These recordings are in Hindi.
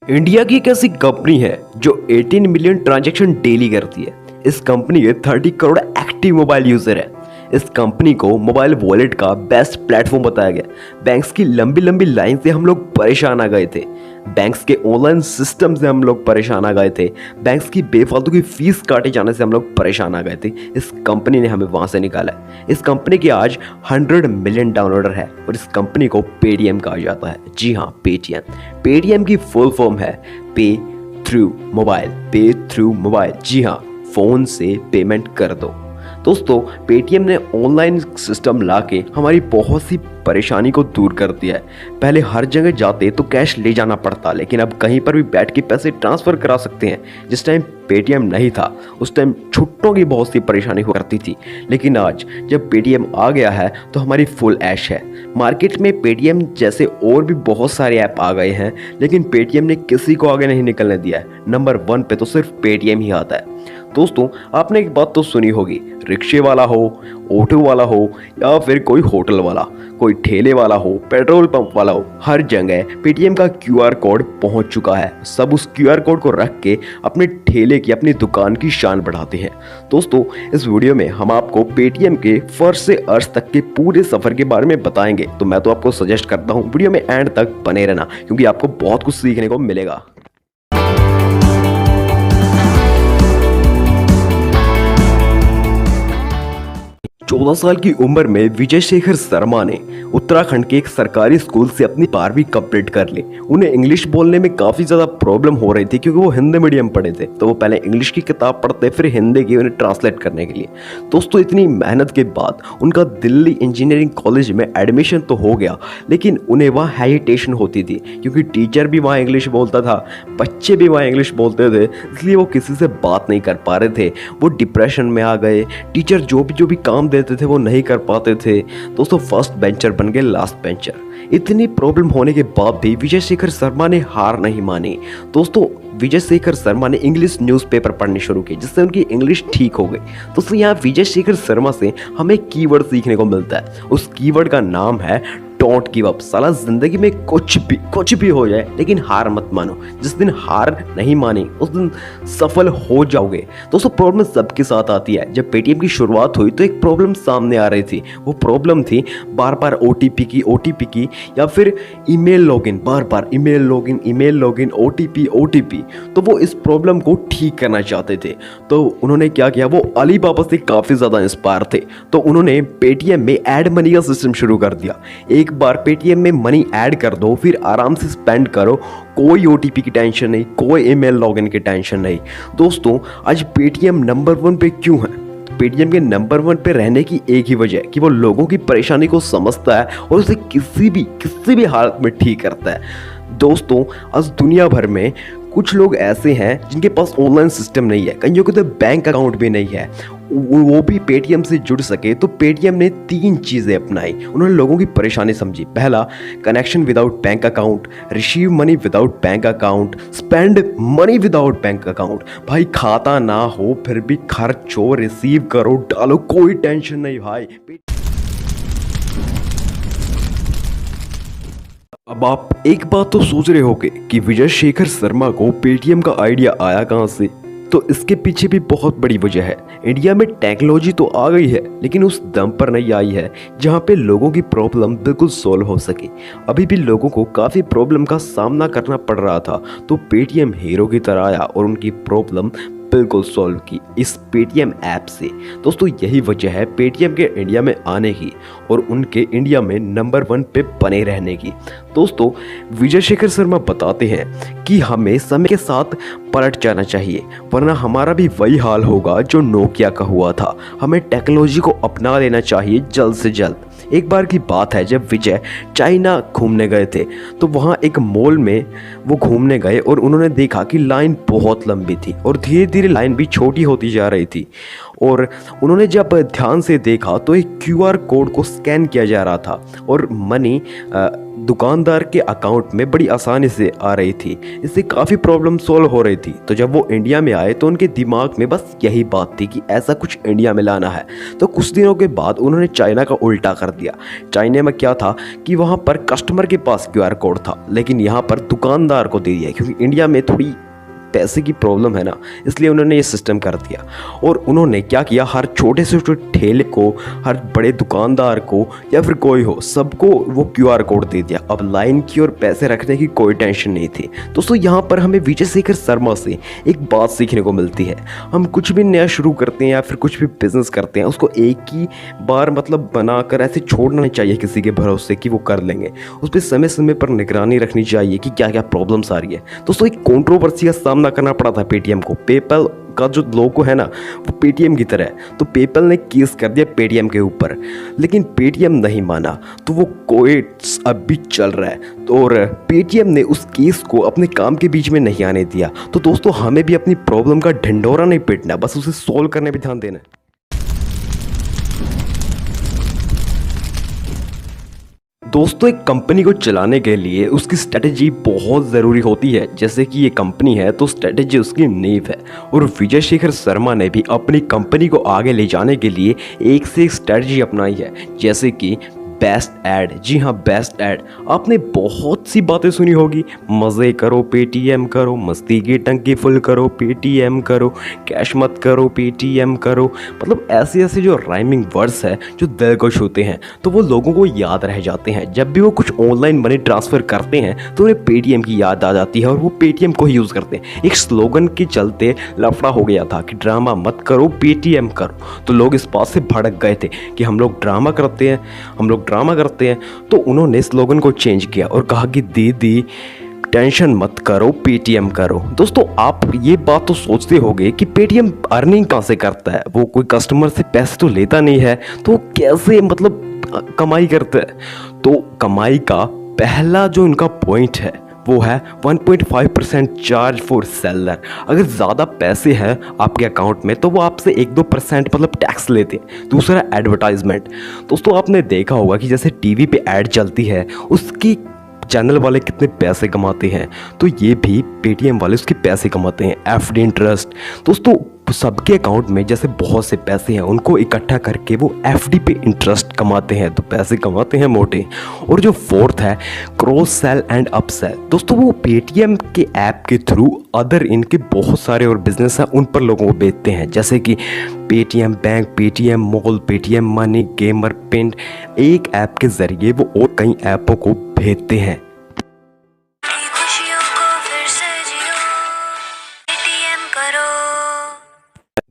इंडिया की एक ऐसी कंपनी है जो 18 मिलियन ट्रांजैक्शन डेली करती है। इस कंपनी के 30 करोड़ एक्टिव मोबाइल यूजर है। इस कंपनी को मोबाइल वॉलेट का बेस्ट प्लेटफॉर्म बताया गया। बैंक्स की लंबी लंबी लाइन से हम लोग परेशान आ गए थे। बैंक्स के ऑनलाइन सिस्टम से हम लोग परेशान आ गए थे। बैंक्स की बेफालतू की फीस काटे जाने से हम लोग परेशान आ गए थे। इस कंपनी ने हमें वहां से निकाला है। इस कंपनी के आज 100 मिलियन डाउनलोडर है और इस कंपनी को पेटीएम कहा जाता है। जी हाँ, पेटीएम। पेटीएम की फुल फॉर्म है पे थ्रू मोबाइल। पे थ्रू मोबाइल, जी हाँ, फोन से पेमेंट कर दो। दोस्तों, पेटीएम ने ऑनलाइन सिस्टम लाके हमारी बहुत सी परेशानी को दूर कर दिया है। पहले हर जगह जाते तो कैश ले जाना पड़ता, लेकिन अब कहीं पर भी बैठ के पैसे ट्रांसफ़र करा सकते हैं। जिस टाइम पेटीएम नहीं था उस टाइम छुट्टों की बहुत सी परेशानी हुआ करती थी, लेकिन आज जब पेटीएम आ गया है तो हमारी फुल ऐश है। मार्केट में पेटीएम जैसे और भी बहुत सारे ऐप आ गए हैं, लेकिन पेटीएम ने किसी को आगे नहीं निकलने दिया है। नंबर 1 पे तो सिर्फ पेटीएम ही आता है। दोस्तों, आपने एक बात तो सुनी होगी, रिक्शे वाला हो, ऑटो वाला हो या फिर कोई होटल वाला, कोई ठेले वाला हो, पेट्रोल पंप वाला हो, हर जगह पेटीएम का क्यूआर कोड पहुंच चुका है। सब उस क्यूआर कोड को रख के अपने ठेले की, अपनी दुकान की शान बढ़ाते हैं। दोस्तों, इस वीडियो में हम आपको पेटीएम के फर्स्ट से अर्श तक के पूरे सफर के बारे में बताएंगे। तो मैं तो आपको सजेस्ट करता हूँ वीडियो में एंड तक बने रहना, क्योंकि आपको बहुत कुछ सीखने को मिलेगा। 14 साल की उम्र में विजय शेखर शर्मा ने उत्तराखंड के एक सरकारी स्कूल से अपनी 12वीं कंप्लीट कर ली। उन्हें इंग्लिश बोलने में काफ़ी ज़्यादा प्रॉब्लम हो रही थी, क्योंकि वो हिंदी मीडियम पढ़े थे। तो वो पहले इंग्लिश की किताब पढ़ते, फिर हिंदी की उन्हें ट्रांसलेट करने के लिए। दोस्तों, इतनी मेहनत के बाद उनका दिल्ली इंजीनियरिंग कॉलेज में एडमिशन तो हो गया, लेकिन उन्हें वहाँ हेजिटेशन होती थी, क्योंकि टीचर भी वहाँ इंग्लिश बोलता था, बच्चे भी वहाँ इंग्लिश बोलते थे, इसलिए वो किसी से बात नहीं कर पा रहे थे। वो डिप्रेशन में आ गए। टीचर जो भी काम देते थे वो नहीं कर पाते थे। दोस्तों, फर्स्ट बेंचर बन गए लास्ट बेंचर। इतनी प्रॉब्लम होने के बाद भी विजय शेखर शर्मा ने हार नहीं मानी। दोस्तों, विजय शेखर शर्मा ने इंग्लिश न्यूज़पेपर पढ़ने शुरू किए, जिससे उनकी इंग्लिश ठीक हो गई। दोस्तों, यहाँ विजय शेखर शर्मा से हमें कीवर्ड सीखने को मिलता है। उस कीवर्ड का नाम है डोंट गिव अप। साला, जिंदगी में कुछ भी हो जाए, लेकिन हार मत मानो। जिस दिन हार नहीं मानी उस दिन सफल हो जाओगे। दोस्तों, प्रॉब्लम सबके साथ आती है। जब पेटीएम की शुरुआत हुई तो एक प्रॉब्लम सामने आ रही थी। वो प्रॉब्लम थी बार बार ओटीपी की या फिर ईमेल लॉगिन, बार बार ईमेल लॉगिन, ओटीपी। तो वो इस प्रॉब्लम को ठीक करना चाहते थे। तो उन्होंने क्या किया, वो अलीबाबा से काफ़ी ज़्यादा इंस्पायर थे। तो उन्होंने पेटीएम में ऐड मनी का सिस्टम शुरू कर दिया। एक बार पेटीएम में मनी ऐड कर दो, फिर आराम से स्पेंड करो। कोई ओटीपी की टेंशन नहीं, कोई ईमेल लॉगिन की टेंशन नहीं। दोस्तों, आज पेटीएम नंबर 1 पे क्यों है? पेटीएम के नंबर 1 पे रहने की एक ही वजह है कि वो लोगों की परेशानी को समझता है और उसे किसी भी हालत में ठीक करता है। दोस्तों, आज दुनिया भर में कुछ लोग ऐसे हैं जिनके पास ऑनलाइन सिस्टम नहीं है, कईयों के तो बैंक अकाउंट भी नहीं है, वो भी पेटीएम से जुड़ सके। तो पेटीएम ने 3 चीज़ें अपनाई। उन्होंने लोगों की परेशानी समझी। पहला, connection without bank account, receive money without bank account, spend money without bank account. भाई, खाता ना हो फिर भी खर्चो, रिसीव करो, डालो, कोई टेंशन नहीं भाई। अब आप एक बात तो सोच रहे होंगे कि विजय शेखर शर्मा को पेटीएम का आइडिया आया कहाँ से? तो इसके पीछे भी बहुत बड़ी वजह है। इंडिया में टेक्नोलॉजी तो आ गई है, लेकिन उस दम पर नहीं आई है जहाँ पे लोगों की प्रॉब्लम बिल्कुल सॉल्व हो सके। अभी भी लोगों को काफ़ी प्रॉब्लम का सामना करना पड़ रहा था, तो पेटीएम हीरो की तरह आया और उनकी प्रॉब्लम बिल्कुल सॉल्व की इस पेटीएम ऐप से। दोस्तों, यही वजह है पेटीएम के इंडिया में आने की और उनके इंडिया में नंबर 1 पे बने रहने की। दोस्तों, विजय शेखर शर्मा बताते हैं कि हमें समय के साथ पलट जाना चाहिए, वरना हमारा भी वही हाल होगा जो नोकिया का हुआ था। हमें टेक्नोलॉजी को अपना लेना चाहिए जल्द से जल्द। एक बार की बात है, जब विजय चाइना घूमने गए थे, तो वहाँ एक मॉल में वो घूमने गए और उन्होंने देखा कि लाइन बहुत लंबी थी और धीरे धीरे लाइन भी छोटी होती जा रही थी। और उन्होंने जब ध्यान से देखा तो एक क्यूआर कोड को स्कैन किया जा रहा था और मनी दुकानदार के अकाउंट में बड़ी आसानी से आ रही थी। इससे काफ़ी प्रॉब्लम सॉल्व हो रही थी। तो जब वो इंडिया में आए तो उनके दिमाग में बस यही बात थी कि ऐसा कुछ इंडिया में लाना है। तो कुछ दिनों के बाद उन्होंने चाइना का उल्टा कर दिया। चाइना में क्या था कि वहाँ पर कस्टमर के पास क्यूआर कोड था, लेकिन यहाँ पर दुकानदार को दे दिया, क्योंकि इंडिया में थोड़ी पैसे की प्रॉब्लम है ना, इसलिए उन्होंने ये सिस्टम कर दिया। और उन्होंने क्या किया, हर छोटे से छोटे ठेले को, हर बड़े दुकानदार को या फिर कोई हो, सबको वो क्यूआर कोड दे दिया। अब लाइन की और पैसे रखने की कोई टेंशन नहीं थी। दोस्तों यहाँ पर हमें विजय शेखर शर्मा से एक बात सीखने को मिलती है। हम कुछ भी नया शुरू करते हैं या फिर कुछ भी बिजनेस करते हैं, उसको एक ही बार मतलब बनाकर ऐसे छोड़ना नहीं चाहिए किसी के भरोसे कि वो कर लेंगे। उस पर समय समय पर निगरानी रखनी चाहिए कि क्या क्या प्रॉब्लम्स आ रही है। दोस्तों एक कंट्रोवर्सी का सामना करना पड़ा था पेटीएम को। पेपल का जो लोगो है ना वो पेटीएम की तरह है, तो पेपल ने केस कर दिया पेटीएम के ऊपर, लेकिन पेटीएम नहीं माना। तो वो कोर्ट्स अब भी चल रहा है और पेटीएम ने उस केस को अपने काम के बीच में नहीं आने दिया। तो दोस्तों हमें भी अपनी प्रॉब्लम का ढिंढोरा नहीं पीटना, बस उसे सॉल्व करने पे ध्यान देना है। दोस्तों एक कंपनी को चलाने के लिए उसकी स्ट्रेटेजी बहुत ज़रूरी होती है। जैसे कि ये कंपनी है तो स्ट्रेटेजी उसकी नींव है, और विजय शेखर शर्मा ने भी अपनी कंपनी को आगे ले जाने के लिए एक से एक स्ट्रेटेजी अपनाई है। जैसे कि बेस्ट ऐड, जी हाँ बेस्ट ऐड। आपने बहुत सी बातें सुनी होगी, मज़े करो पेटीएम करो, मस्ती की टंकी फुल करो पेटीएम करो, कैश मत करो पेटीएम करो। मतलब ऐसे ऐसे जो राइमिंग वर्ड्स है जो दिल को छूते हैं, तो वो लोगों को याद रह जाते हैं। जब भी वो कुछ ऑनलाइन मनी ट्रांसफ़र करते हैं तो उन्हें पेटीएम की याद आ जाती है और वो पेटीएम को ही यूज़ करते हैं। एक स्लोगन के चलते लफड़ा हो गया था कि ड्रामा मत करो पेटीएम करो, तो लोग इस बात से भड़क गए थे कि हम लोग ड्रामा करते हैं, तो उन्होंने स्लोगन को चेंज किया और कहा कि दीदी टेंशन मत करो पेटीएम करो। दोस्तों आप ये बात तो सोचते होंगे कि पेटीएम अर्निंग कहाँ से करता है, वो कोई कस्टमर से पैसे तो लेता नहीं है, तो कैसे मतलब कमाई करता है। तो कमाई का पहला जो इनका पॉइंट है वो है 1.5% चार्ज फॉर सेलर। अगर ज़्यादा पैसे हैं आपके अकाउंट में तो वो आपसे 1-2% मतलब टैक्स लेते हैं। दूसरा एडवर्टाइजमेंट। दोस्तों आपने देखा होगा कि जैसे टीवी पे ऐड चलती है, उसकी चैनल वाले कितने पैसे कमाते हैं, तो ये भी पेटीएम वाले उसके पैसे कमाते हैं। FD interest. दोस्तों सबके अकाउंट में जैसे बहुत से पैसे हैं, उनको इकट्ठा करके वो एफडी पे इंटरेस्ट कमाते हैं, तो पैसे कमाते हैं मोटे। और जो फोर्थ है क्रॉस सेल एंड अपसेल। दोस्तों वो पेटीएम के ऐप के थ्रू अदर इनके बहुत सारे और बिजनेस हैं, उन पर लोगों को बेचते हैं। जैसे कि Paytm bank, Paytm mall, Paytm money, gamer pin. एक ऐप के जरिए वो और कई ऐपों को भेजते हैं।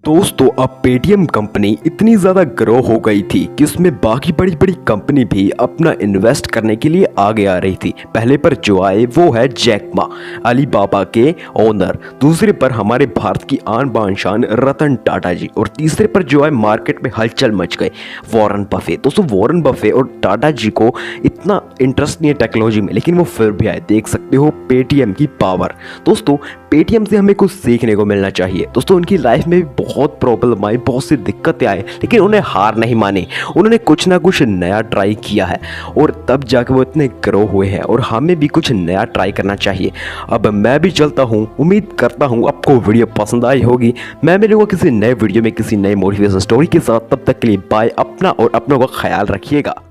दोस्तों अब पेटीएम कंपनी इतनी ज़्यादा ग्रो हो गई थी कि उसमें बाकी बड़ी बड़ी कंपनी भी अपना इन्वेस्ट करने के लिए आगे आ रही थी। पहले पर जो आए वो है जैक मा, अलीबाबा के ओनर। दूसरे पर हमारे भारत की आन बान शान रतन टाटा जी, और तीसरे पर जो आए मार्केट में हलचल मच गई, वॉरेन बफे। दोस्तों वॉरेन बफे और टाटा जी को इतना इंटरेस्ट नहीं है टेक्नोलॉजी में, लेकिन वो फिर भी आए। देख सकते हो पेटीएम की पावर। दोस्तों पेटीएम से हमें कुछ सीखने को मिलना चाहिए। दोस्तों उनकी लाइफ में भी बहुत प्रॉब्लम आई, बहुत सी दिक्कतें आई, लेकिन उन्हें हार नहीं मानी। उन्होंने कुछ ना कुछ नया ट्राई किया है और तब जाकर वो इतने ग्रो हुए हैं, और हमें भी कुछ नया ट्राई करना चाहिए। अब मैं भी चलता हूँ, उम्मीद करता हूँ आपको वीडियो पसंद आई होगी। मैं मिलूंगा किसी नए वीडियो में किसी नए मोटिवेशन स्टोरी के साथ। तब तक के लिए बाय। अपना और अपनों का ख्याल रखिएगा।